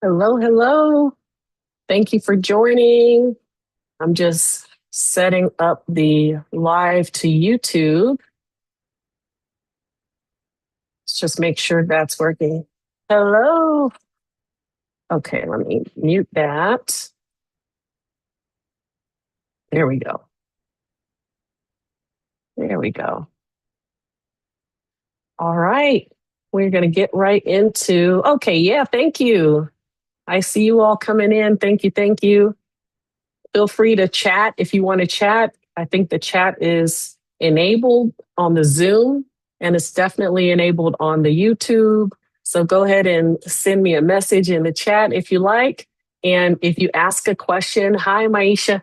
Hello, hello. Thank you for joining. I'm just setting up the live to YouTube. Let's just make sure that's working. Hello. Okay, let me mute that. There we go. There we go. All right. We're going to get right into. Okay, yeah, thank you. I see you all coming in. Thank you. Thank you. Feel free to chat if you want to chat. I think the chat is enabled on the Zoom and it's definitely enabled on the YouTube. So go ahead and send me a message in the chat if you like. And if you ask a question, hi, Maisha.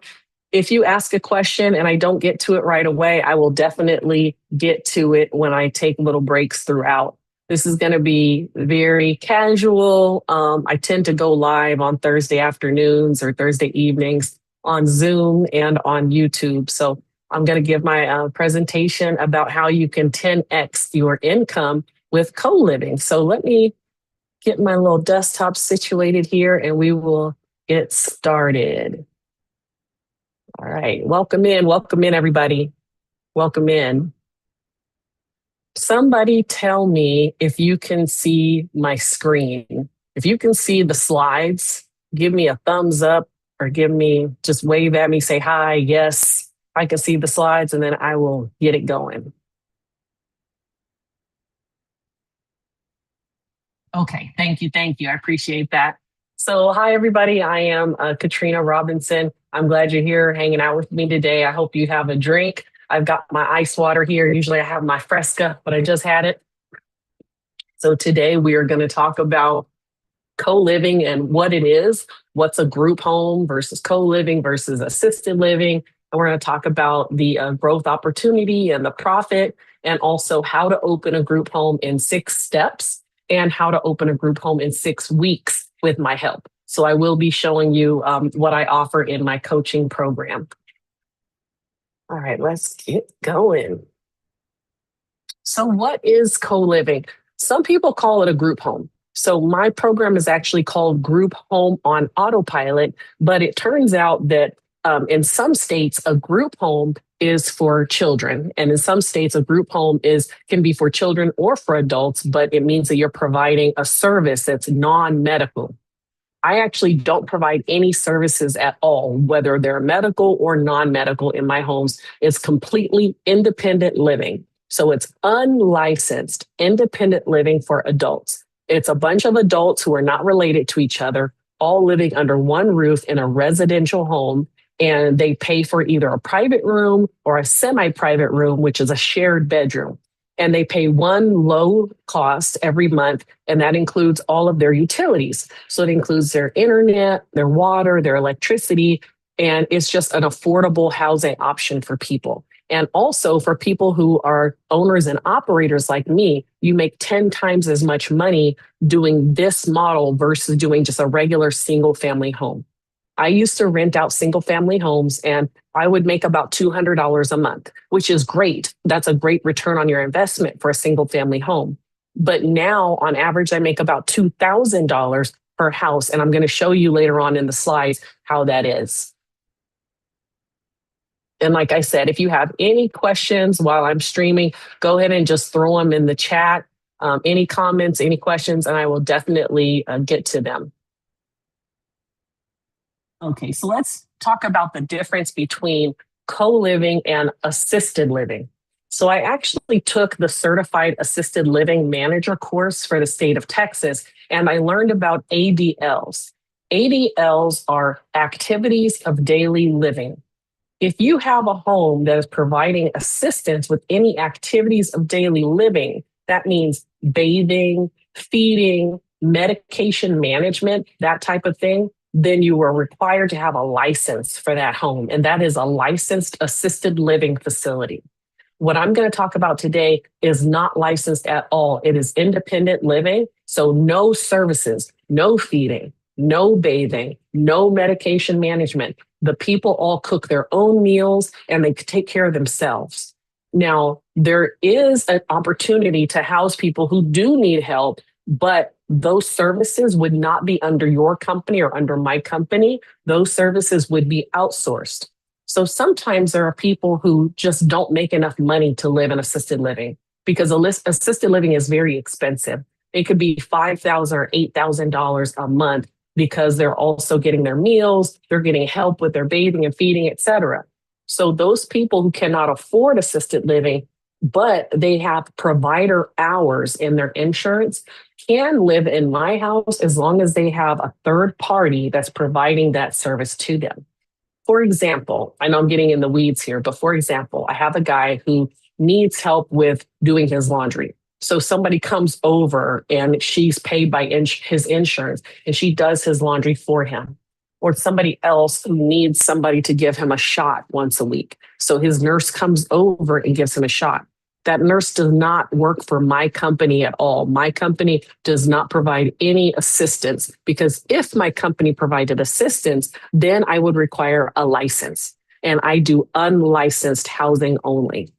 If you ask a question and I don't get to it right away, I will definitely get to it when I take little breaks throughout. This is going to be very casual. I tend to go live on Thursday afternoons or Thursday evenings on Zoom and on YouTube. So I'm going to give my presentation about how you can 10x your income with co-living. So let me get my little desktop situated here and we will get started. All right, welcome in, everybody. Welcome in. Somebody tell me if you can see my screen. If you can see the slides, give me a thumbs up or just wave at me, say hi, yes, I can see the slides, and then I will get it going. Okay, thank you. I appreciate that. So, hi, everybody. I am Katrina Robinson. I'm glad you're here hanging out with me today. I hope you have a drink. I've got my ice water here. Usually I have my Fresca, but I just had it. So today we are going to talk about co-living and what it is, what's a group home versus co-living versus assisted living. And we're going to talk about the growth opportunity and the profit, and also how to open a group home in 6 steps and how to open a group home in 6 weeks with my help. So I will be showing you what I offer in my coaching program. All right, let's get going. So what is co-living? Some people call it a group home. So my program is actually called Group Home on Autopilot, but it turns out that in some states, a group home is for children. And in some states, a group home can be for children or for adults, but it means that you're providing a service that's non-medical. I actually don't provide any services at all, whether they're medical or non-medical in my homes. It's completely independent living. So it's unlicensed independent living for adults. It's a bunch of adults who are not related to each other, all living under one roof in a residential home. And they pay for either a private room or a semi-private room, which is a shared bedroom. And they pay one low cost every month, and that includes all of their utilities. So it includes their internet, their water, their electricity, and it's just an affordable housing option for people. And also for people who are owners and operators like me, you make 10 times as much money doing this model versus doing just a regular single family home. I used to rent out single family homes and I would make about $200 a month, which is great. That's a great return on your investment for a single family home. But now on average, I make about $2,000 per house. And I'm going to show you later on in the slides how that is. And like I said, if you have any questions while I'm streaming, go ahead and just throw them in the chat. Any comments, any questions, and I will definitely get to them. Okay, so let's talk about the difference between co-living and assisted living. So I actually took the Certified Assisted Living Manager course for the state of Texas, and I learned about ADLs. ADLs are activities of daily living. If you have a home that is providing assistance with any activities of daily living, that means bathing, feeding, medication management, that type of thing, then you are required to have a license for that home. And that is a licensed assisted living facility. What I'm going to talk about today is not licensed at all. It is independent living. So no services, no feeding, no bathing, no medication management. The people all cook their own meals and they take care of themselves. Now, there is an opportunity to house people who do need help, but those services would not be under your company or under my company. Those services would be outsourced. So sometimes there are people who just don't make enough money to live in assisted living because assisted living is very expensive. It could be $5,000 or $8,000 a month because they're also getting their meals, they're getting help with their bathing and feeding, et cetera. So those people who cannot afford assisted living, but they have provider hours in their insurance, can live in my house as long as they have a third party that's providing that service to them. For example, I know I'm getting in the weeds here, but for example, I have a guy who needs help with doing his laundry. So somebody comes over and she's paid by his insurance and she does his laundry for him. Or somebody else who needs somebody to give him a shot once a week. So his nurse comes over and gives him a shot. That nurse does not work for my company at all. My company does not provide any assistance because if my company provided assistance, then I would require a license. And I do unlicensed housing only.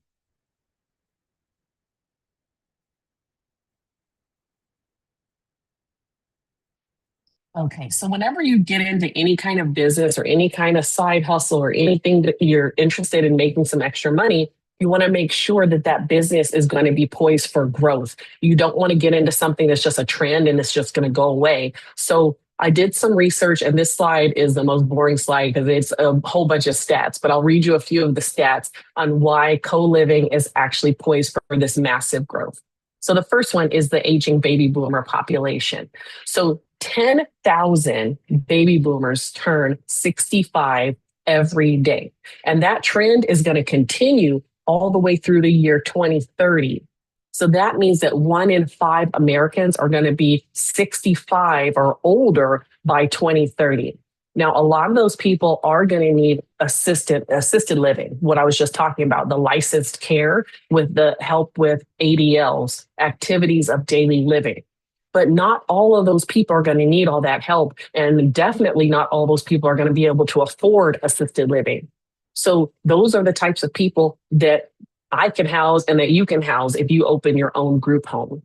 Okay, so whenever you get into any kind of business or any kind of side hustle or anything that you're interested in making some extra money, you want to make sure that that business is going to be poised for growth. You don't want to get into something that's just a trend and it's just going to go away. So I did some research, and this slide is the most boring slide because it's a whole bunch of stats, but I'll read you a few of the stats on why co-living is actually poised for this massive growth. So the first one is the aging baby boomer population. So 10,000 baby boomers turn 65 every day. And that trend is going to continue all the way through the year 2030. So that means that 1 in 5 Americans are going to be 65 or older by 2030. Now, a lot of those people are going to need assisted living, what I was just talking about, the licensed care with the help with ADLs, activities of daily living. But not all of those people are going to need all that help. And definitely not all those people are going to be able to afford assisted living. So those are the types of people that I can house and that you can house if you open your own group home.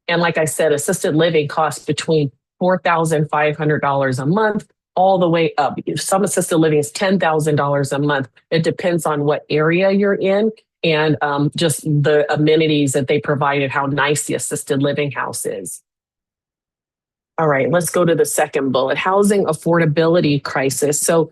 And like I said, assisted living costs between $4,500 a month all the way up. Some assisted living is $10,000 a month. It depends on what area you're in and just the amenities that they provide and how nice the assisted living house is. All right, let's go to the second bullet, housing affordability crisis. So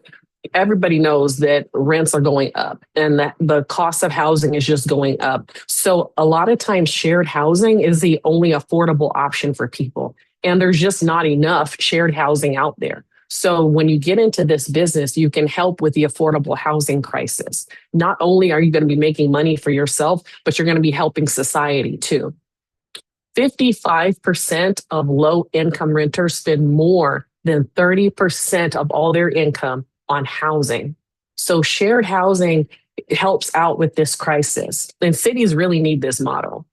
everybody knows that rents are going up and that the cost of housing is just going up. So a lot of times shared housing is the only affordable option for people. And there's just not enough shared housing out there. So when you get into this business, you can help with the affordable housing crisis. Not only are you going to be making money for yourself, but you're going to be helping society too. 55% of low income renters spend more than 30% of all their income on housing. So shared housing helps out with this crisis. And cities really need this model.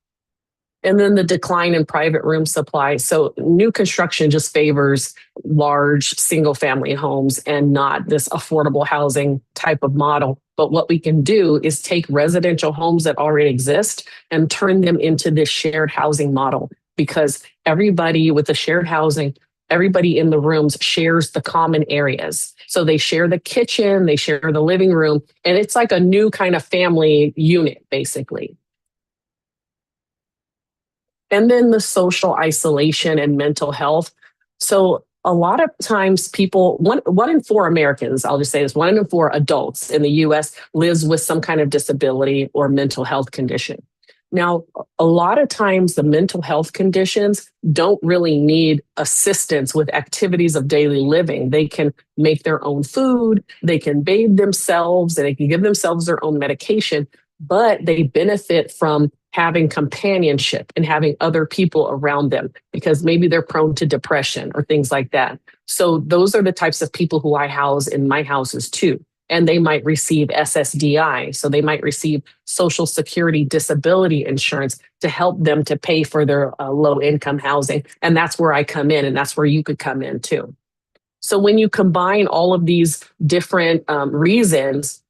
And then the decline in private room supply. So new construction just favors large single family homes and not this affordable housing type of model. But what we can do is take residential homes that already exist and turn them into this shared housing model, because everybody with the shared housing, everybody in the rooms shares the common areas. So they share the kitchen, they share the living room, and it's like a new kind of family unit, basically. And then the social isolation and mental health. So a lot of times people, one in 4 Americans, I'll just say this, 1 in 4 adults in the US lives with some kind of disability or mental health condition. Now, a lot of times the mental health conditions don't really need assistance with activities of daily living. They can make their own food, they can bathe themselves, and they can give themselves their own medication, but they benefit from having companionship and having other people around them because maybe they're prone to depression or things like that. So those are the types of people who I house in my houses too. And they might receive SSDI. So they might receive Social Security disability insurance to help them to pay for their low income housing. And that's where I come in, and that's where you could come in too. So when you combine all of these different reasons,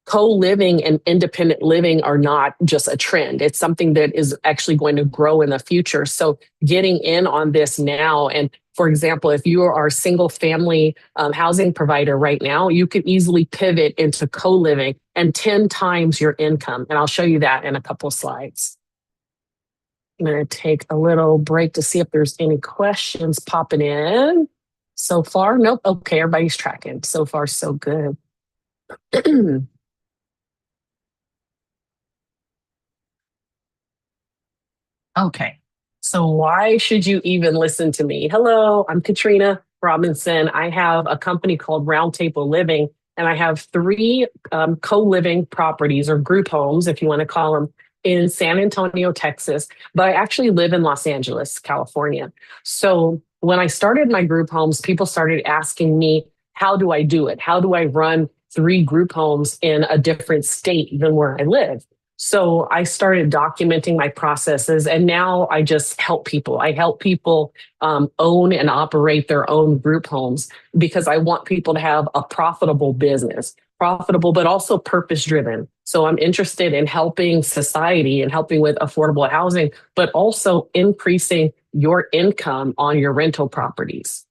co-living and independent living are not just a trend. It's something that is actually going to grow in the future. So getting in on this now, and for example, if you are a single family housing provider right now, you could easily pivot into co-living and 10 times your income. And I'll show you that in a couple of slides. I'm going to take a little break to see if there's any questions popping in. So far, nope. Okay, everybody's tracking. So far, so good. Okay. So why should you even listen to me? Hello, I'm Katrina Robinson. I have a company called Roundtable Living, and I have three co-living properties or group homes, if you want to call them, in San Antonio, Texas. But I actually live in Los Angeles, California. So when I started my group homes, people started asking me, how do I do it? How do I run three group homes in a different state than where I live? So I started documenting my processes, and now I just help people. I help people own and operate their own group homes because I want people to have a profitable business, profitable, but also purpose driven. So I'm interested in helping society and helping with affordable housing, but also increasing your income on your rental properties.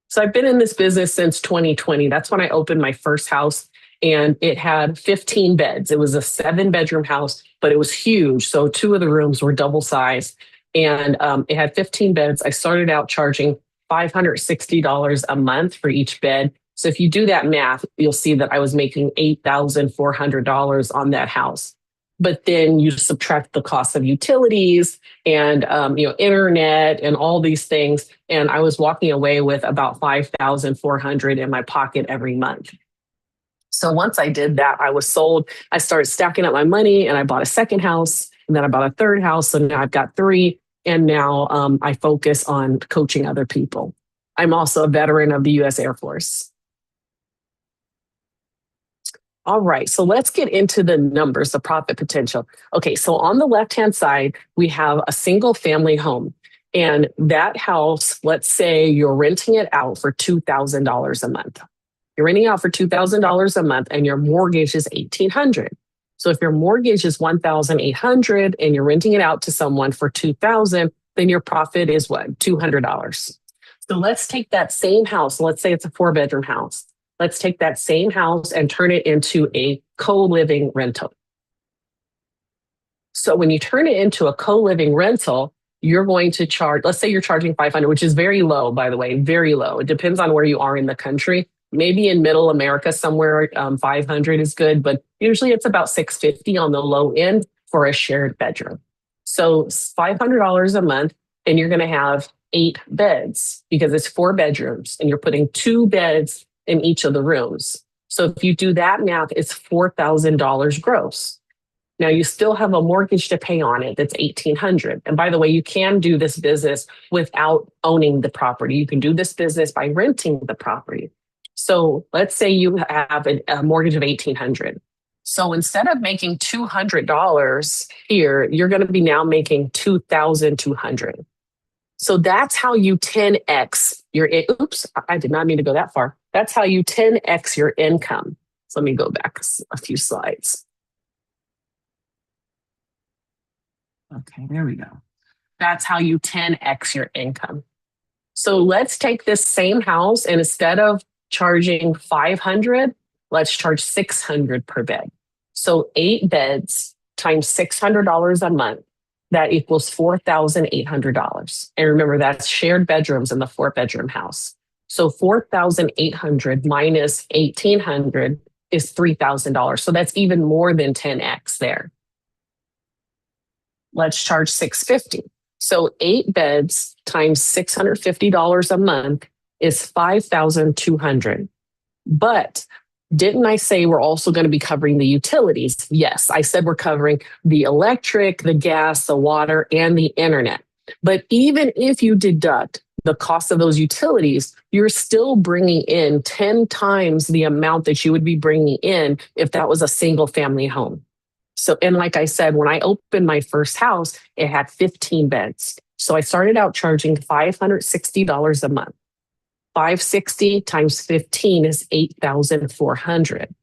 So I've been in this business since 2020. That's when I opened my first house, and it had 15 beds. It was a 7-bedroom house, but it was huge. So 2 of the rooms were double size, and it had 15 beds. I started out charging $560 a month for each bed. So if you do that math, you'll see that I was making $8,400 on that house. But then you subtract the cost of utilities and internet and all these things, and I was walking away with about $5,400 in my pocket every month. So once I did that, I was sold. I started stacking up my money, and I bought a second house, and then I bought a third house. So now I've got 3, and now I focus on coaching other people. I'm also a veteran of the U.S. Air Force. All right, so let's get into the numbers, the profit potential. Okay, so on the left-hand side, we have a single family home. And that house, let's say you're renting it out for $2,000 a month. You're renting out for $2,000 a month, and your mortgage is $1,800. So if your mortgage is $1,800 and you're renting it out to someone for $2,000, then your profit is what? $200. So let's take that same house. Let's say it's a 4-bedroom house. Let's take that same house and turn it into a co-living rental. So when you turn it into a co-living rental, you're going to charge, let's say you're charging $500, which is very low, by the way, very low. It depends on where you are in the country. Maybe in middle America somewhere, 500 is good, but usually it's about $650 on the low end for a shared bedroom. So $500 a month, and you're going to have 8 beds because it's 4 bedrooms, and you're putting 2 beds in each of the rooms. So if you do that math, it's $4,000 gross. Now you still have a mortgage to pay on it that's $1,800. And by the way, you can do this business without owning the property. You can do this business by renting the property. So let's say you have a mortgage of $1,800. So instead of making $200 here, you're going to be now making $2,200. So that's how you 10x your, oops, I did not mean to go that far. That's how you 10x your income. So let me go back a few slides. Okay, there we go. That's how you 10x your income. So let's take this same house, and instead of charging $500, let's charge $600 per bed. So 8 beds times $600 a month. That equals $4,800. And remember, that's shared bedrooms in the 4-bedroom house. So $4,800 minus $1,800 is $3,000. So that's even more than 10x there. Let's charge $650. So 8 beds times $650 a month is $5,200. But didn't I say we're also going to be covering the utilities? Yes, I said we're covering the electric, the gas, the water, and the internet. But even if you deduct the cost of those utilities, you're still bringing in 10 times the amount that you would be bringing in if that was a single family home. So, and like I said, when I opened my first house, it had 15 beds. So I started out charging $560 a month. 560 times 15 is 8,400.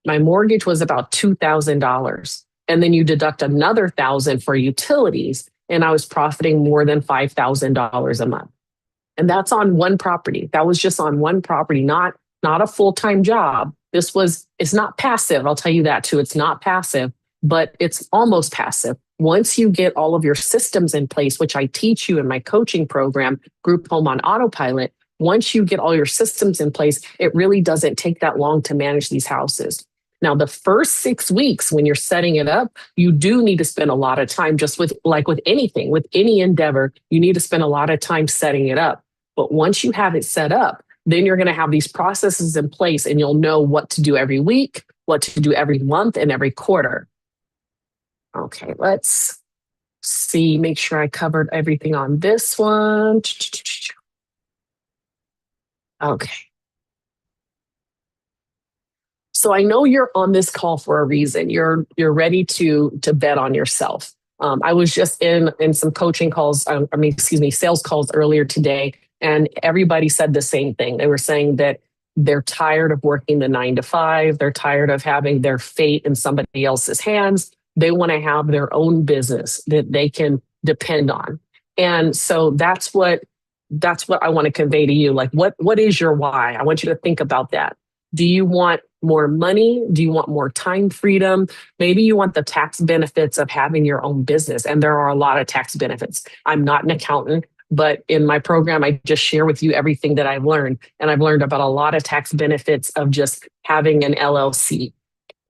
My mortgage was about $2,000. And then you deduct another thousand for utilities, and I was profiting more than $5,000 a month. And that's on one property. That was just on one property, not a full-time job. It's not passive. I'll tell you that too. It's not passive, but it's almost passive. Once you get all of your systems in place, which I teach you in my coaching program, Group Home on Autopilot, once you get all your systems in place, it really doesn't take that long to manage these houses. Now, the first 6 weeks when you're setting it up, you do need to spend a lot of time just with anything, with any endeavor, you need to spend a lot of time setting it up. But once you have it set up, then you're going to have these processes in place and you'll know what to do every week, what to do every month, and every quarter. Okay, let's see, make sure I covered everything on this one. Okay. So I know you're on this call for a reason. You're ready to bet on yourself. I was just in some coaching calls, sales calls earlier today, and everybody said the same thing. They were saying that they're tired of working the 9 to 5. They're tired of having their fate in somebody else's hands. They want to have their own business that they can depend on. And so that's what I want to convey to you. Like, what is your why? I want you to think about that. Do you want more money? Do you want more time freedom? Maybe you want the tax benefits of having your own business. And there are a lot of tax benefits. I'm not an accountant, but in my program, I just share with you everything that I've learned. And I've learned about a lot of tax benefits of just having an LLC.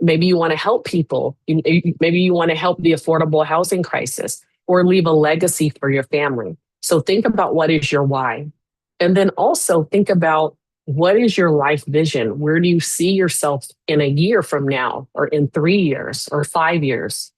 Maybe you want to help people. Maybe you want to help the affordable housing crisis or leave a legacy for your family. So think about what is your why. And then also think about what is your life vision? Where do you see yourself in a year from now, or in 3 years, or 5 years?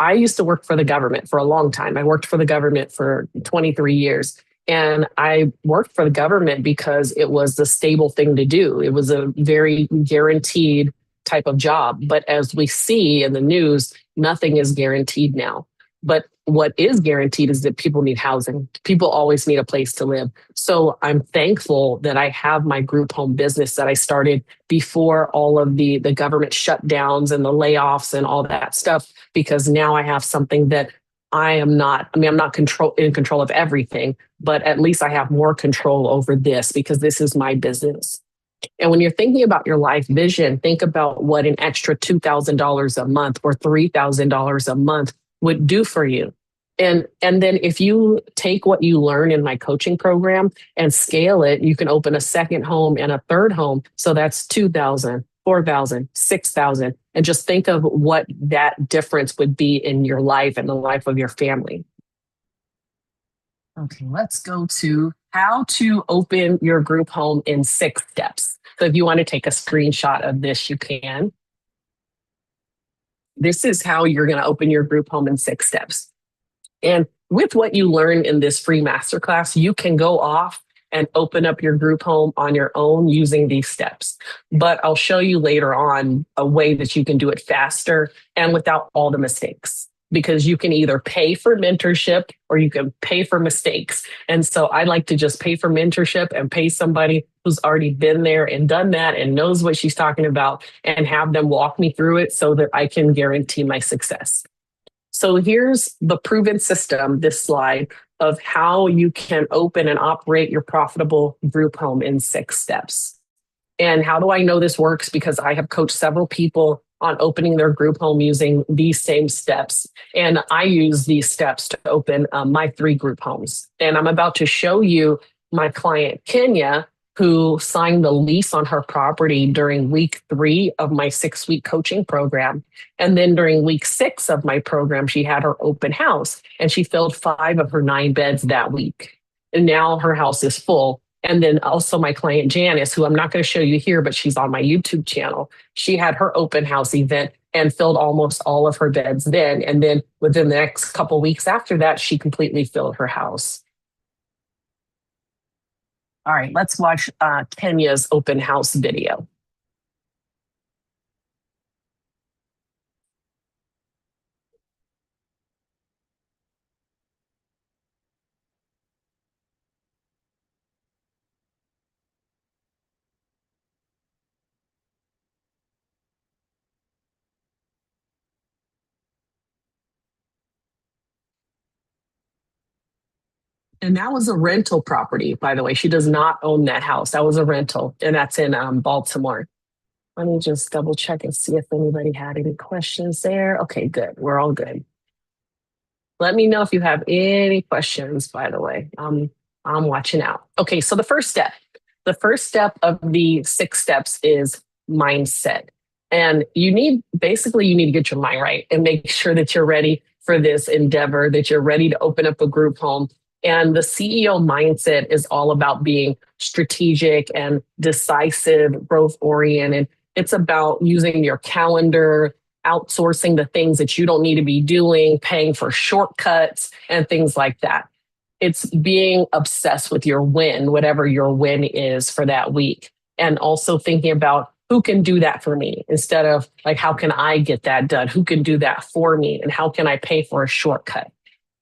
I used to work for the government for a long time. I worked for the government for 23 years. And I worked for the government because it was the stable thing to do. It was a very guaranteed type of job. But as we see in the news, nothing is guaranteed now. But what is guaranteed is that people need housing. People always need a place to live. So I'm thankful that I have my group home business that I started before all of the government shutdowns and the layoffs and all that stuff, because now I have something that I'm not in control of everything, but at least I have more control over this because this is my business. And when you're thinking about your life vision, think about what an extra $2,000 a month or $3,000 a month would do for you. And then if you take what you learn in my coaching program and scale it, you can open a second home and a third home. So that's 2,000, 4,000, 6,000. And just think of what that difference would be in your life and the life of your family. Okay, let's go to how to open your group home in 6 steps. So if you want to take a screenshot of this, you can. This is how you're going to open your group home in 6 steps. And with what you learn in this free masterclass, you can go off and open up your group home on your own using these steps. But I'll show you later on a way that you can do it faster and without all the mistakes, because you can either pay for mentorship or you can pay for mistakes. And so I like to just pay for mentorship and pay somebody who's already been there and done that and knows what she's talking about and have them walk me through it so that I can guarantee my success. So here's the proven system, this slide, of how you can open and operate your profitable group home in 6 steps. And how do I know this works? Because I have coached several people on opening their group home using these same steps. And I use these steps to open my 3 group homes. And I'm about to show you my client, Kenya, who signed the lease on her property during week 3 of my 6-week coaching program. And then during week 6 of my program, she had her open house and she filled 5 of her 9 beds that week. And now her house is full. And then also my client, Janice, who I'm not going to show you here, but she's on my YouTube channel. She had her open house event and filled almost all of her beds then. And then within the next couple of weeks after that, she completely filled her house. All right, let's watch Kenya's open house video. And that was a rental property, by the way. She does not own that house. That was a rental, and that's in Baltimore. Let me just double check and see if anybody had any questions there. Okay, good. We're all good. Let me know if you have any questions, by the way. I'm watching out. Okay, so the first step of the 6 steps is mindset. And you need to get your mind right and make sure that you're ready for this endeavor, that you're ready to open up a group home. And the CEO mindset is all about being strategic and decisive, growth oriented. It's about using your calendar, outsourcing the things that you don't need to be doing, paying for shortcuts and things like that. It's being obsessed with your win, whatever your win is for that week. And also thinking about who can do that for me instead of like, how can I get that done? Who can do that for me? And how can I pay for a shortcut?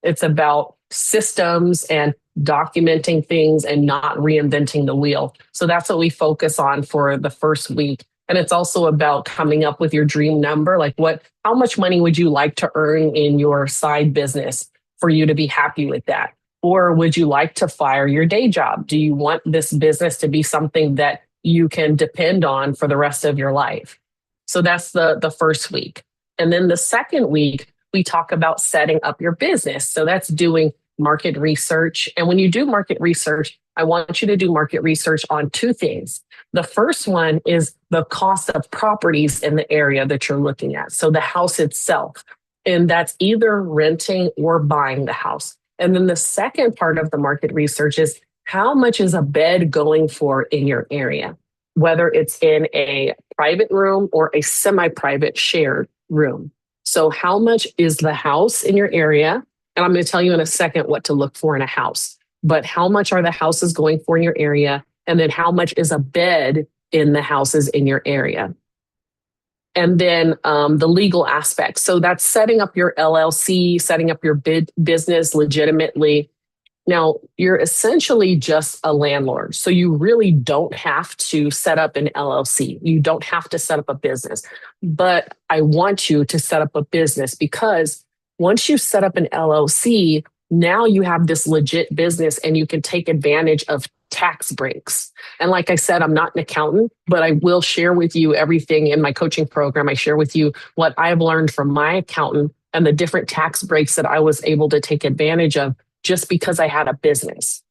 It's about systems and documenting things and not reinventing the wheel. So that's what we focus on for the first week. And it's also about coming up with your dream number. Like how much money would you like to earn in your side business for you to be happy with that? Or would you like to fire your day job? Do you want this business to be something that you can depend on for the rest of your life? So that's the first week. And then the second week, we talk about setting up your business. So that's doing market research. And when you do market research, I want you to do market research on 2 things. The first one is the cost of properties in the area that you're looking at. So the house itself, and that's either renting or buying the house. And then the second part of the market research is how much is a bed going for in your area, whether it's in a private room or a semi-private shared room. So how much is the house in your area? And I'm going to tell you in a second what to look for in a house. But how much are the houses going for in your area? And then how much is a bed in the houses in your area? And then the legal aspects. So that's setting up your LLC, setting up your business legitimately. Now, you're essentially just a landlord. So you really don't have to set up an LLC. You don't have to set up a business. But I want you to set up a business because once you set up an LLC, now you have this legit business and you can take advantage of tax breaks. And like I said, I'm not an accountant, but I will share with you everything in my coaching program. I share with you what I've learned from my accountant and the different tax breaks that I was able to take advantage of just because I had a business.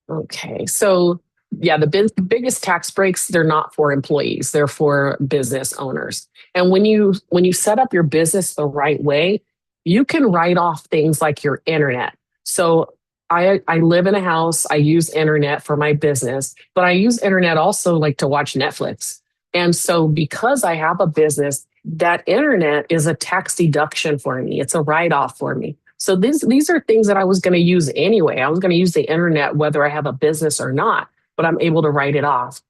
Okay, so yeah, the biggest tax breaks, they're not for employees, they're for business owners. And when you set up your business the right way, you can write off things like your internet. So I live in a house, I use internet for my business, but I use internet also like to watch Netflix. And so because I have a business, that internet is a tax deduction for me. It's a write-off for me. So these are things that I was going to use anyway. I was going to use the internet whether I have a business or not, but I'm able to write it off.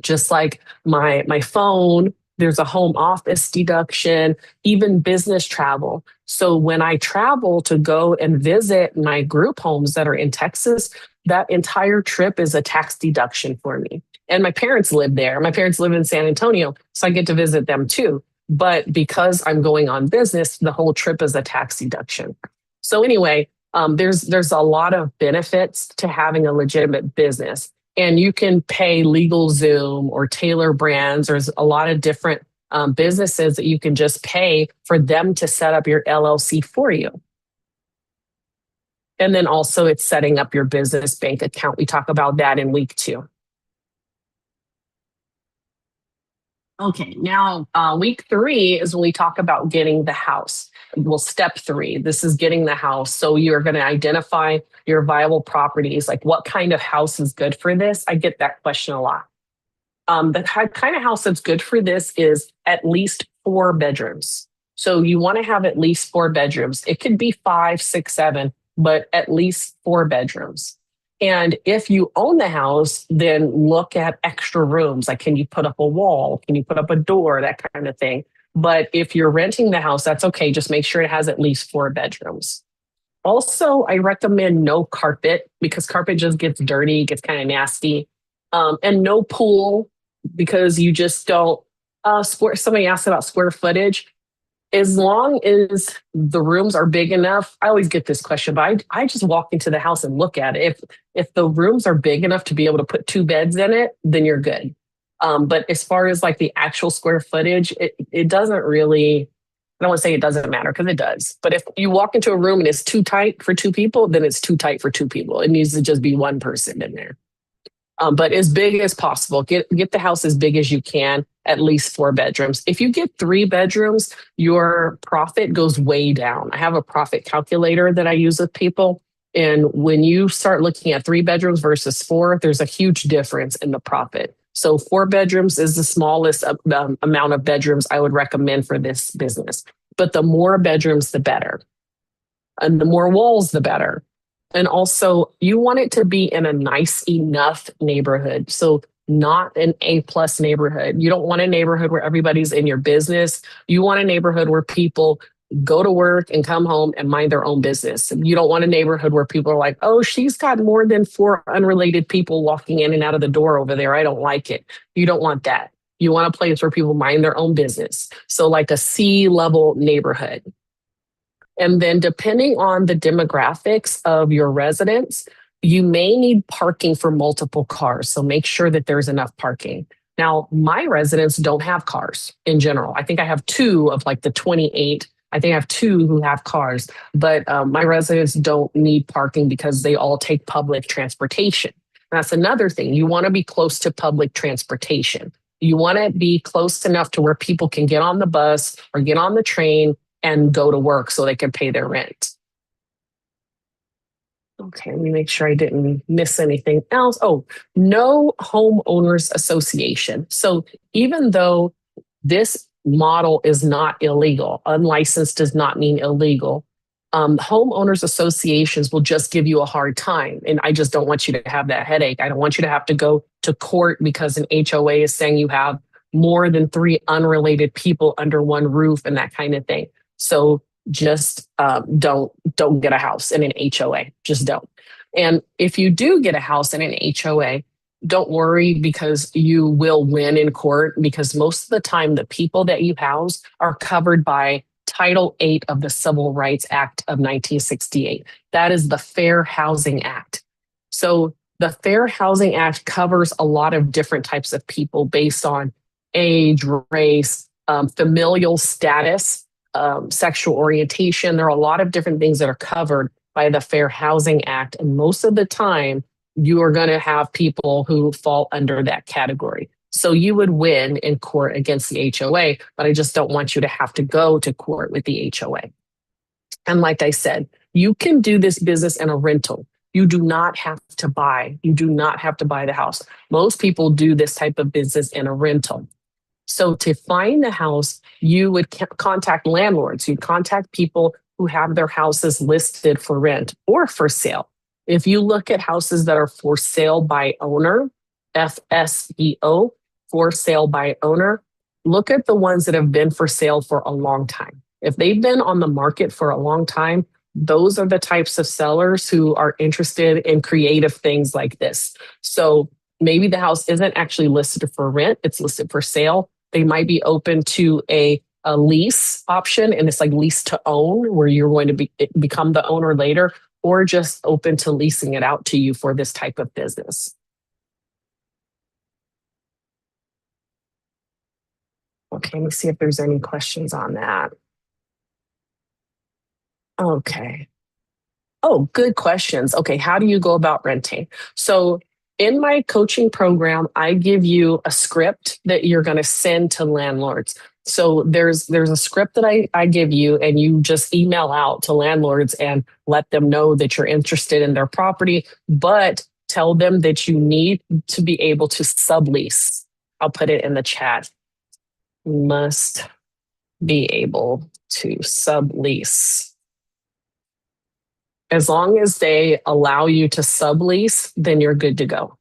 Just like my phone, there's a home office deduction, even business travel. So when I travel to go and visit my group homes that are in Texas, that entire trip is a tax deduction for me. And my parents live there. My parents live in San Antonio, so I get to visit them too. But because I'm going on business, the whole trip is a tax deduction. So anyway, there's a lot of benefits to having a legitimate business. And you can pay LegalZoom or Taylor Brands. There's a lot of different businesses that you can just pay for them to set up your LLC for you. And then also it's setting up your business bank account. We talk about that in week 2. Okay, now week 3 is when we talk about getting the house. Well, step 3, this is getting the house. So you're going to identify your viable properties, like what kind of house is good for this? I get that question a lot. The kind of house that's good for this is at least 4 bedrooms. So you want to have at least 4 bedrooms. It could be 5, 6, 7, but at least 4 bedrooms. And if you own the house, then look at extra rooms. Like, can you put up a wall? Can you put up a door? That kind of thing. But if you're renting the house, that's okay. Just make sure it has at least 4 bedrooms. Also, I recommend no carpet because carpet just gets dirty, gets kind of nasty. And no pool because you just don't. Somebody asked about square footage. As long as the rooms are big enough, I always get this question, but I just walk into the house and look at it. If the rooms are big enough to be able to put two beds in it, then you're good. But as far as like the actual square footage, it doesn't really, I don't want to say it doesn't matter because it does. But if you walk into a room and it's too tight for two people, then it's too tight for two people. It needs to just be one person in there. But as big as possible. Get the house as big as you can, at least 4 bedrooms. If you get 3 bedrooms, your profit goes way down. I have a profit calculator that I use with people. And when you start looking at 3 bedrooms versus 4, there's a huge difference in the profit. So 4 bedrooms is the smallest amount of bedrooms I would recommend for this business. But the more bedrooms, the better. And the more walls, the better. And also, you want it to be in a nice enough neighborhood. So, not an A+ neighborhood. You don't want a neighborhood where everybody's in your business. You want a neighborhood where people go to work and come home and mind their own business. You don't want a neighborhood where people are like, oh, she's got more than 4 unrelated people walking in and out of the door over there. I don't like it. You don't want that. You want a place where people mind their own business. So, like a C-level neighborhood. And then depending on the demographics of your residents, you may need parking for multiple cars. So make sure that there's enough parking. Now, my residents don't have cars in general. I think I have 2 of like the 28. I think I have 2 who have cars, but my residents don't need parking because they all take public transportation. That's another thing. You want to be close to public transportation. You want to be close enough to where people can get on the bus or get on the train and go to work so they can pay their rent. Okay, let me make sure I didn't miss anything else. Oh, no homeowners association. So even though this model is not illegal, unlicensed does not mean illegal. Homeowners associations will just give you a hard time. And I just don't want you to have that headache. I don't want you to have to go to court because an HOA is saying you have more than 3 unrelated people under one roof and that kind of thing. So just don't get a house in an HOA. Just don't. And if you do get a house in an HOA, don't worry because you will win in court because most of the time the people that you house are covered by Title 8 of the Civil Rights Act of 1968. That is the Fair Housing Act. So the Fair Housing Act covers a lot of different types of people based on age, race, familial status, sexual orientation. There are a lot of different things that are covered by the Fair Housing Act. And most of the time, you are going to have people who fall under that category. So you would win in court against the HOA, but I just don't want you to have to go to court with the HOA. And like I said, you can do this business in a rental. You do not have to buy. You do not have to buy the house. Most people do this type of business in a rental. So to find the house, you would contact landlords. You'd contact people who have their houses listed for rent or for sale. If you look at houses that are for sale by owner, FSEO, for sale by owner, look at the ones that have been for sale for a long time. If they've been on the market for a long time, those are the types of sellers who are interested in creative things like this. So maybe the house isn't actually listed for rent, it's listed for sale. They might be open to a lease option, and it's like lease to own, where you're going to become the owner later, or just open to leasing it out to you for this type of business. Okay, let me see if there's any questions on that. Okay. Oh, good questions. Okay, how do you go about renting? So in my coaching program, I give you a script that you're going to send to landlords. So there's a script that I give you, and you just email out to landlords and let them know that you're interested in their property, but tell them that you need to be able to sublease. I'll put it in the chat. Must be able to sublease. As long as they allow you to sublease, then you're good to go.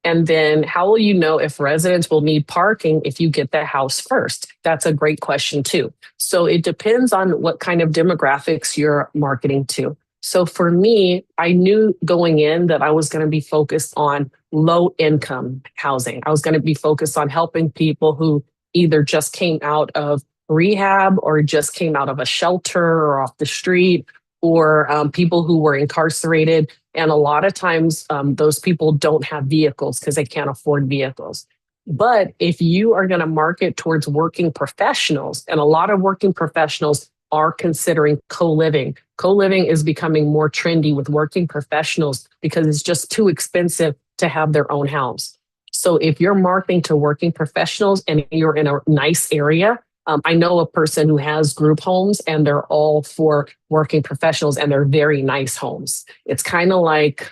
And then how will you know if residents will need parking if you get the house first? That's a great question too. So it depends on what kind of demographics you're marketing to. So for me, I knew going in that I was going to be focused on low income housing. I was going to be focused on helping people who either just came out of rehab or just came out of a shelter or off the street, or people who were incarcerated. And a lot of times, those people don't have vehicles because they can't afford vehicles. But if you are going to market towards working professionals, and a lot of working professionals are considering co-living. Co-living is becoming more trendy with working professionals because it's just too expensive to have their own house. So if you're marketing to working professionals and you're in a nice area, I know a person who has group homes and they're all for working professionals and they're very nice homes. It's kind of like,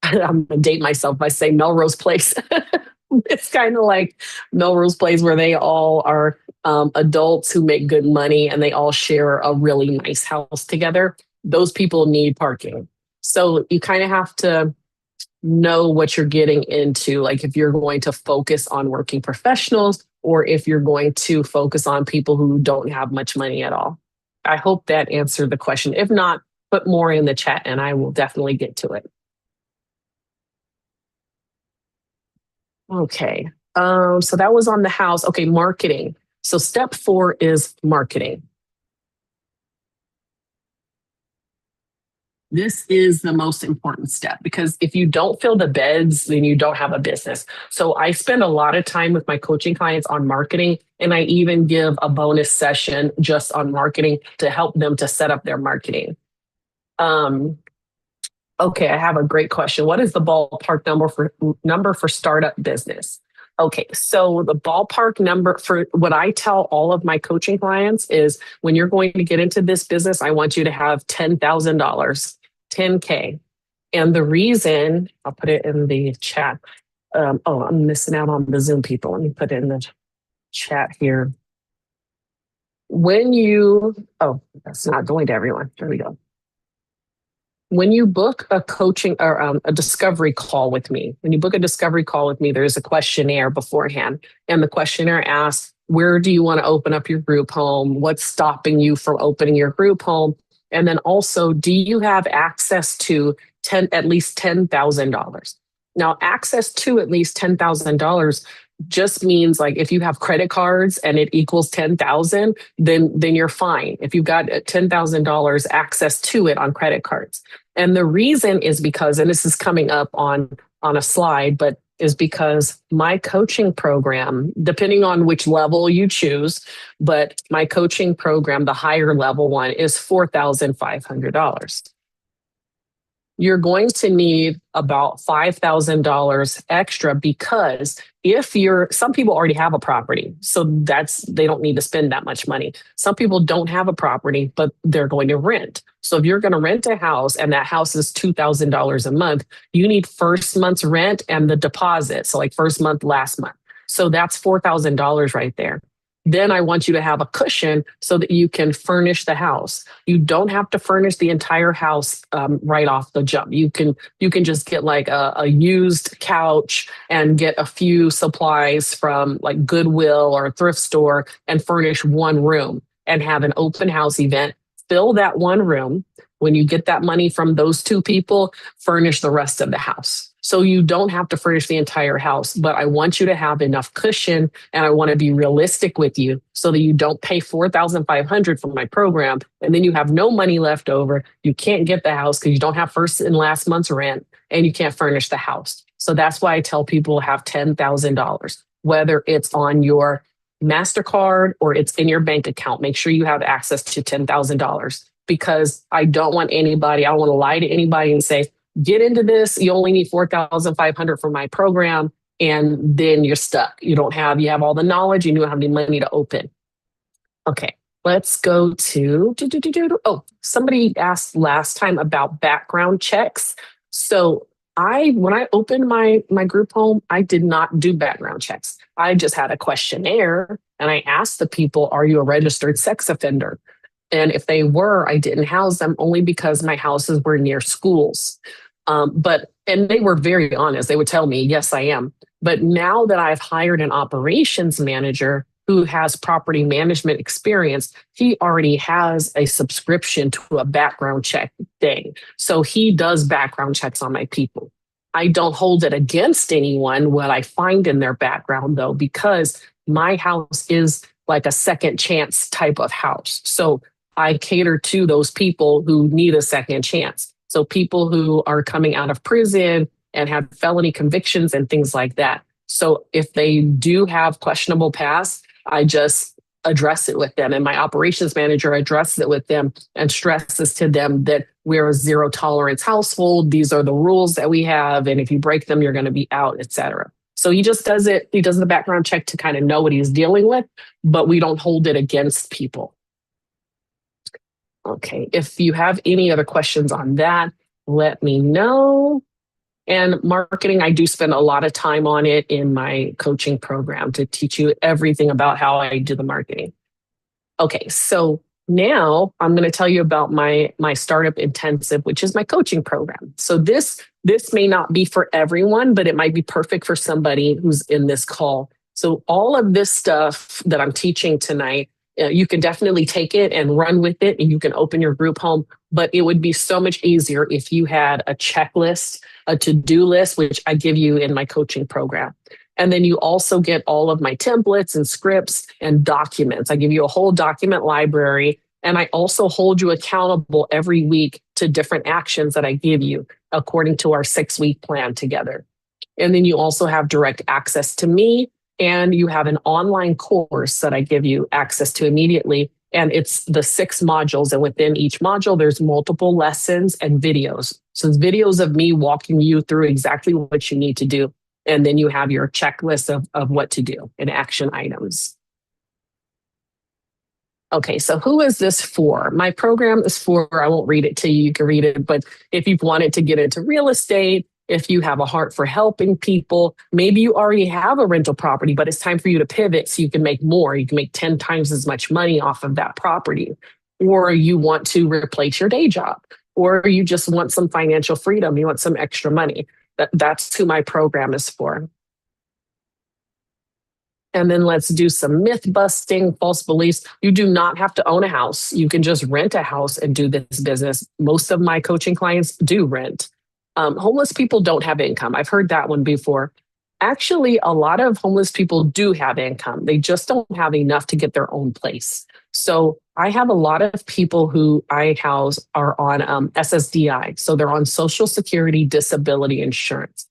I'm gonna date myself by saying Melrose Place. It's kind of like Melrose Place where they all are adults who make good money and they all share a really nice house together. Those people need parking. So you kind of have to know what you're getting into, like if you're going to focus on working professionals or if you're going to focus on people who don't have much money at all. I hope that answered the question. If not, put more in the chat and I will definitely get to it. Okay. So that was on the house. Okay, marketing. So step 4 is marketing. This is the most important step because if you don't fill the beds, then you don't have a business. So I spend a lot of time with my coaching clients on marketing, and I even give a bonus session just on marketing to help them to set up their marketing. Okay, I have a great question. What is the ballpark number for startup business? Okay, so the ballpark number for what I tell all of my coaching clients is when you're going to get into this business, I want you to have $10,000, 10K. And the reason, I'll put it in the chat. I'm missing out on the Zoom people. Let me put it in the chat here. That's not going to everyone. There we go. When you book a coaching or a discovery call with me, there's a questionnaire beforehand. And the questionnaire asks, where do you want to open up your group home? What's stopping you from opening your group home? And then also, do you have access to at least $10,000? Now, access to at least $10,000 just means like if you have credit cards and it equals 10,000, then you're fine. If you've got $10,000 access to it on credit cards. And the reason is because, and this is coming up on a slide, but is because my coaching program, depending on which level you choose, but my coaching program, the higher level one is $4,500. You're going to need about $5,000 extra because some people already have a property, so they don't need to spend that much money. Some people don't have a property, but they're going to rent. So if you're going to rent a house and that house is $2,000 a month, you need first month's rent and the deposit. So like first month, last month. So that's $4,000 right there. Then I want you to have a cushion so that you can furnish the house. You don't have to furnish the entire house right off the jump. You can just get like a used couch and get a few supplies from like Goodwill or a thrift store and furnish one room and have an open house event. Fill that one room. When you get that money from those two people, furnish the rest of the house. So you don't have to furnish the entire house, but I want you to have enough cushion and I want to be realistic with you so that you don't pay $4,500 for my program and then you have no money left over. You can't get the house because you don't have first and last month's rent and you can't furnish the house. So that's why I tell people have $10,000, whether it's on your MasterCard or it's in your bank account. Make sure you have access to $10,000 because I don't want to lie to anybody and say, get into this. You only need $4,500 for my program. And then you're stuck. You have all the knowledge. You don't have any money to open. Okay, let's go to, somebody asked last time about background checks. So when I opened my group home, I did not do background checks. I just had a questionnaire and I asked the people, are you a registered sex offender? And if they were, I didn't house them only because my houses were near schools. And they were very honest. They would tell me, yes, I am. But now that I've hired an operations manager who has property management experience, he already has a subscription to a background check thing. So he does background checks on my people. I don't hold it against anyone what I find in their background though, because my house is like a second chance type of house. So I cater to those people who need a second chance. So people who are coming out of prison and have felony convictions and things like that. So if they do have questionable past, I just address it with them. And my operations manager addresses it with them and stresses to them that we're a zero tolerance household. These are the rules that we have. And if you break them, you're going to be out, et cetera. So he just does it. He does the background check to kind of know what he's dealing with, but we don't hold it against people. Okay. If you have any other questions on that, let me know. And marketing, I do spend a lot of time on it in my coaching program to teach you everything about how I do the marketing. Okay, so now I'm going to tell you about my startup intensive, which is my coaching program. So this may not be for everyone, but it might be perfect for somebody who's in this call. So all of this stuff that I'm teaching tonight, you can definitely take it and run with it, and you can open your group home. But it would be so much easier if you had a checklist, a to-do list, which I give you in my coaching program. And then you also get all of my templates and scripts and documents. I give you a whole document library. And I also hold you accountable every week to different actions that I give you according to our 6-week plan together. And then you also have direct access to me. And you have an online course that I give you access to immediately. And it's the 6 modules. And within each module, there's multiple lessons and videos. So it's videos of me walking you through exactly what you need to do. And then you have your checklist of what to do and action items. Okay, so who is this for? My program is for, I won't read it to you, you can read it, but if you've wanted to get into real estate, if you have a heart for helping people, maybe you already have a rental property, but it's time for you to pivot so you can make more. You can make 10 times as much money off of that property. Or you want to replace your day job, or you just want some financial freedom. You want some extra money. That's who my program is for. And then let's do some myth busting, false beliefs. You do not have to own a house. You can just rent a house and do this business. Most of my coaching clients do rent. Homeless people don't have income. I've heard that one before. Actually, a lot of homeless people do have income. They just don't have enough to get their own place. So I have a lot of people who I house are on SSDI. So they're on Social Security Disability Insurance.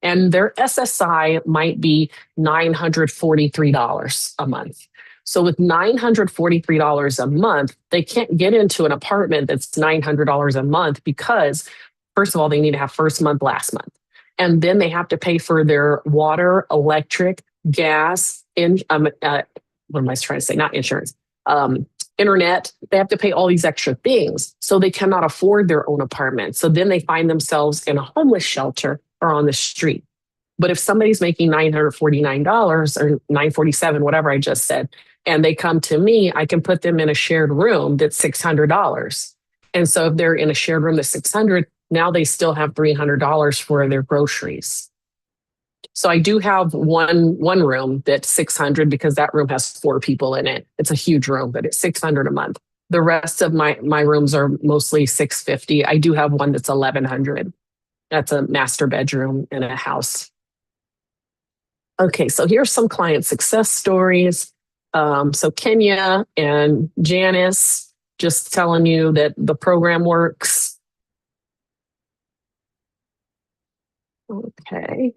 And their SSI might be $943 a month. So with $943 a month, they can't get into an apartment that's $900 a month because, first of all, they need to have first month, last month. And then they have to pay for their water, electric, gas, what am I trying to say? Not insurance, internet. They have to pay all these extra things. So they cannot afford their own apartment. So then they find themselves in a homeless shelter or on the street. But if somebody's making $949 or $947, whatever I just said, and they come to me, I can put them in a shared room that's $600. And so if they're in a shared room that's $600, now they still have $300 for their groceries. So I do have one room that's $600 because that room has 4 people in it. It's a huge room, but it's $600 a month. The rest of my rooms are mostly $650. I do have one that's $1,100. That's a master bedroom in a house. Okay, so here's some client success stories. So Kenya and Janice, just telling you that the program works. Okay.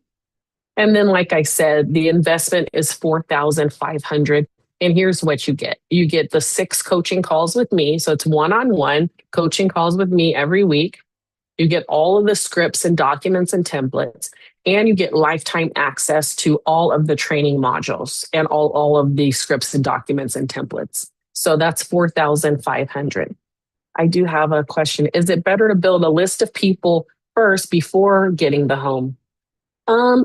And then, like I said, the investment is $4,500. And here's what you get. You get the 6 coaching calls with me. So it's one-on-one coaching calls with me every week. You get all of the scripts and documents and templates, and you get lifetime access to all of the training modules and all of the scripts and documents and templates. So that's $4,500. I do have a question. Is it better to build a list of people first before getting the home?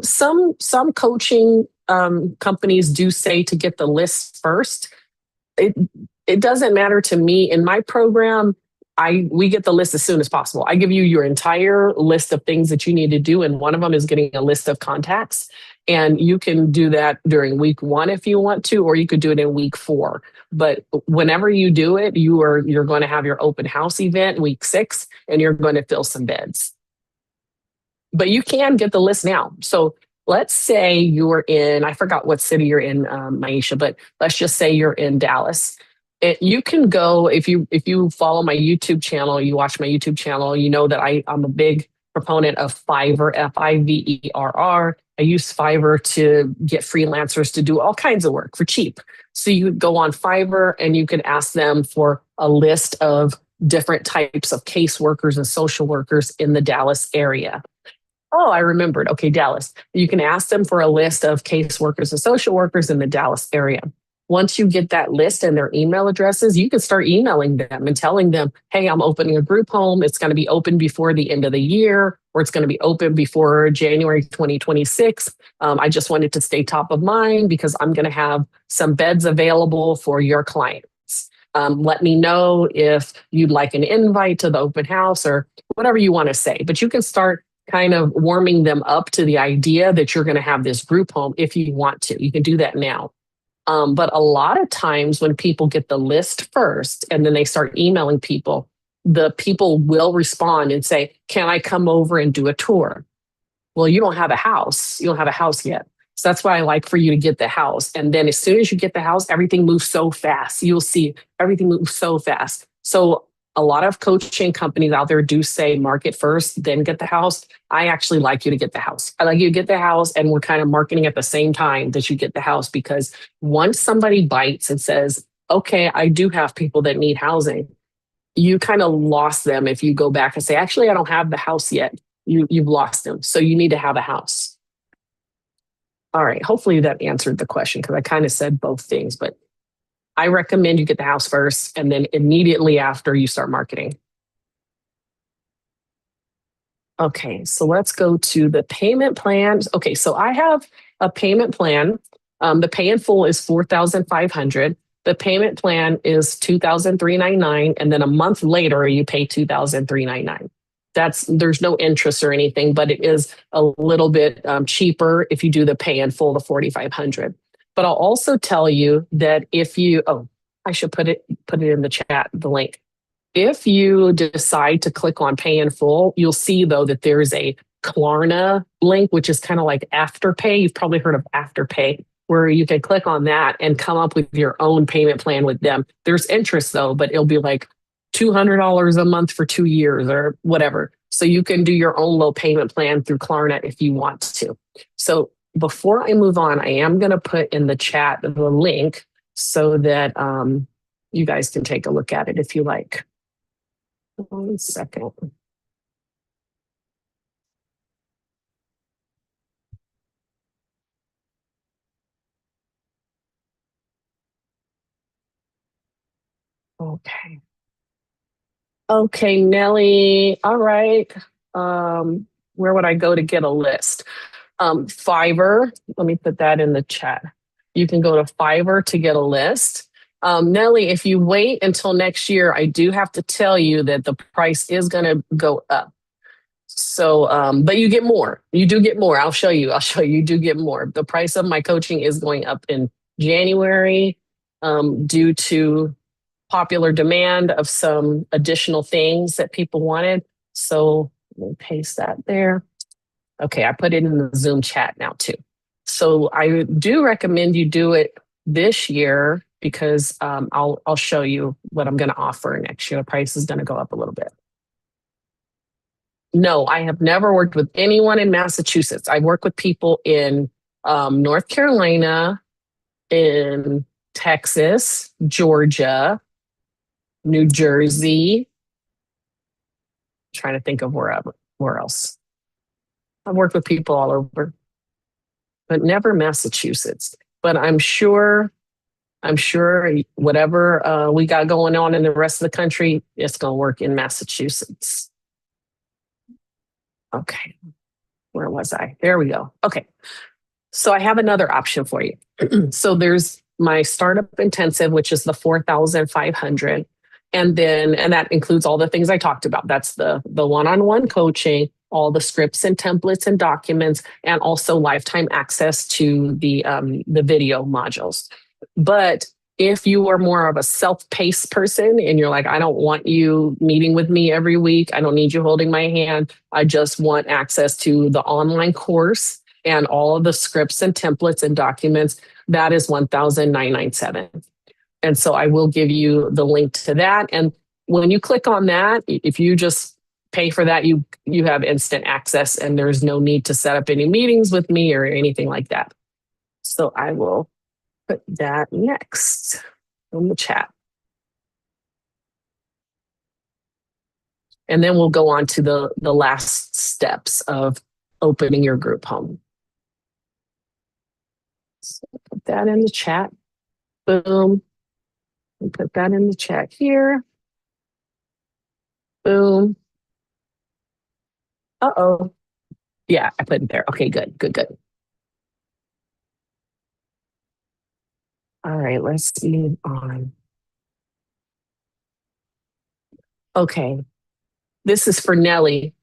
Some coaching companies do say to get the list first. It doesn't matter to me. In my program, we get the list as soon as possible. I give you your entire list of things that you need to do, and one of them is getting a list of contacts. And you can do that during week 1 if you want to, or you could do it in week 4. But whenever you do it, you're going to have your open house event week 6, and you're going to fill some beds. But you can get the list now. So let's say you're in, I forgot what city you're in, Maisha, but let's just say you're in Dallas. You can go if you follow my YouTube channel, you watch my YouTube channel, you know that I'm a big proponent of Fiverr, Fiverr. I use Fiverr to get freelancers to do all kinds of work for cheap. So you would go on Fiverr and you can ask them for a list of different types of caseworkers and social workers in the Dallas area. Oh, I remembered. Okay, Dallas. You can ask them for a list of caseworkers and social workers in the Dallas area. Once you get that list and their email addresses, you can start emailing them and telling them, hey, I'm opening a group home. It's going to be open before the end of the year, or it's going to be open before January 2026. I just wanted to stay top of mind because I'm going to have some beds available for your clients. Let me know if you'd like an invite to the open house or whatever you want to say. But you can start kind of warming them up to the idea that you're going to have this group home if you want to. You can do that now. But a lot of times when people get the list first and then they start emailing people, the people will respond and say, can I come over and do a tour? Well, you don't have a house. You don't have a house yet. So that's why I like for you to get the house. And then as soon as you get the house, everything moves so fast. You'll see everything moves so fast. So a lot of coaching companies out there do say market first, then get the house. I actually like you to get the house. I like you to get the house, and we're kind of marketing at the same time that you get the house, because once somebody bites and says, okay, I do have people that need housing, you kind of lost them if you go back and say, actually, I don't have the house yet. You've lost them. So you need to have a house. All right. Hopefully that answered the question, because I kind of said both things, but I recommend you get the house first and then immediately after you start marketing. Okay, so let's go to the payment plans. Okay, so I have a payment plan. The pay in full is $4,500. The payment plan is $2,399, and then a month later you pay $2,399. There's no interest or anything, but it is a little bit cheaper if you do the pay in full, the $4,500. But I'll also tell you that if you, I should put it in the chat, the link. If you decide to click on pay in full, you'll see though that there's a Klarna link, which is kind of like Afterpay. You've probably heard of Afterpay, where you can click on that and come up with your own payment plan with them. There's interest though, but it'll be like $200 a month for 2 years or whatever. So you can do your own low payment plan through Klarna if you want to. So before I move on, I am going to put in the chat the link so that you guys can take a look at it if you like. 1 second. Okay. Okay, Nelly. All right. Where would I go to get a list? Fiverr. Let me put that in the chat. You can go to Fiverr to get a list. Nelly, if you wait until next year, I do have to tell you that the price is going to go up. So, but you get more. You do get more. I'll show you. You do get more. The price of my coaching is going up in January due to popular demand of some additional things that people wanted. So let me paste that there. Okay, I put it in the Zoom chat now too. So I do recommend you do it this year because I'll show you what I'm going to offer next year. The price is going to go up a little bit. No, I have never worked with anyone in Massachusetts. I work with people in North Carolina, in Texas, Georgia, New Jersey. I'm trying to think of where else. I've worked with people all over, but never Massachusetts. But I'm sure whatever we got going on in the rest of the country, it's going to work in Massachusetts. Okay, where was I? There we go. Okay, so I have another option for you. So there's my startup intensive, which is the 4,500. And that includes all the things I talked about. That's the one-on-one coaching, all the scripts and templates and documents, and also lifetime access to the video modules. But if you are more of a self-paced person and you're like, I don't want you meeting with me every week, I don't need you holding my hand, I just want access to the online course and all of the scripts and templates and documents, that is 1,997. And so I will give you the link to that. And when you click on that, if you just pay for that, you have instant access and there's no need to set up any meetings with me or anything like that. So I will put that next in the chat. And then we'll go on to the last steps of opening your group home. So put that in the chat. Boom. And put that in the chat here. Boom. Uh-oh. Yeah, I put it there. Okay, good, good, good. All right, let's move on. Okay, this is for Nellie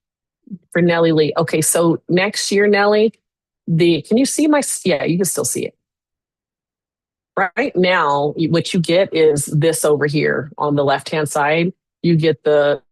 Lee. Okay, so next year, Nellie, can you see yeah, you can still see it. Right now, what you get is this over here on the left-hand side. You get the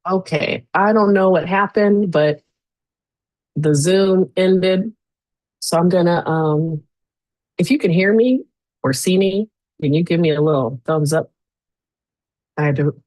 okay. I don't know what happened, but the Zoom ended. So I'm gonna if you can hear me or see me, can you give me a little thumbs up? I had to